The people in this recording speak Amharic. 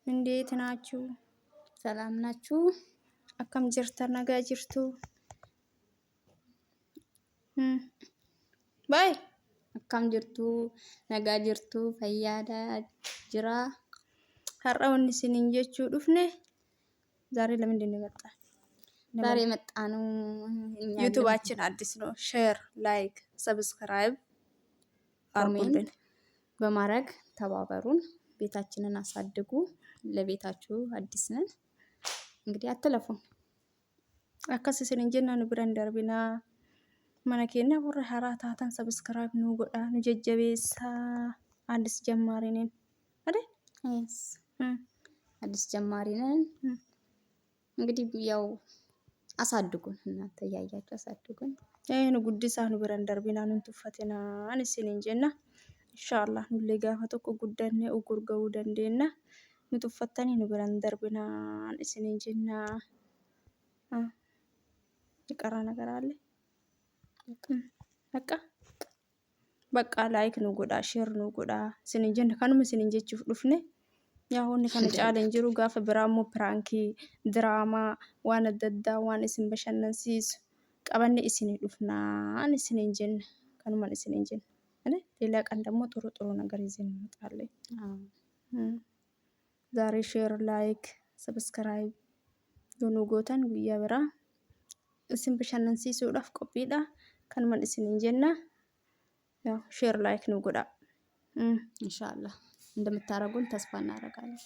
እንዴት ናችሁ? ሰላም ናችሁ? አካም ጅርተር ነጋ ጅርቱ ባይ akkam jirtu nagaa jirtu fayyaada jira har'aawwan isiniin jechuu dhufne ዛሬ ለምንድን ነው የመጣን? ዛሬ የመጣነው ዩቲዩባችን አዲስ ነው። ሼር፣ ላይክ፣ ሰብስክራይብ አርጉልን በማድረግ ተባበሩን። ቤታችንን አሳድጉ። ለቤታችሁ አዲስ ነን። እንግዲህ አትለፉን። አካስ isiniin jenna nu biran darbina mana keenya warra haaraa taatan ሰብስክራይብ nu godha nu jajjabeessa አዲስ ጀማሪ ነን አይደል? አዲስ ጀማሪ ነን። እንግዲህ ያው አሳድጉን፣ እናንተ ያያችሁ አሳድጉን። nu guddisaa nu biran darbina nu tuffatina isiniin jenna ኢንሻአላህ nu leegaa tokko guddannee ugurga'uu dandeenya. nu tuffattanii nu biran darbina isiniin jenna. የቀረ ነገር አለ? በቃ ላይክ ነው ጎዳ ሼር ነው ጎዳ ስንጀን ከነም ስንጀችፍ ዱፍኔ ያሁን ከነ ቻሌንጅሩ ጋፈ ብራሞ ፕራንኪ ድራማ ዋን ደዳ ዋን እስን በሸነንሲስ ቀበነ እስን ዱፍና አን ስንጀን ከነም ስንጀን አለ ሌላ ቀን ደግሞ ጥሩ ጥሩ ነገር ይዘን እንመጣለን። ዛሬ ሼር ላይክ ሰብስክራይብ ዶኖ ጎተን ጉያ ብራ እስን በሸነንሲስ ዳፍ ቆቢዳ ከነም ስንጀና ያው ሼር ላይክ ነው ጎዳ ኢንሻአላህ እንደምታረጉን ተስፋ እናደርጋለን።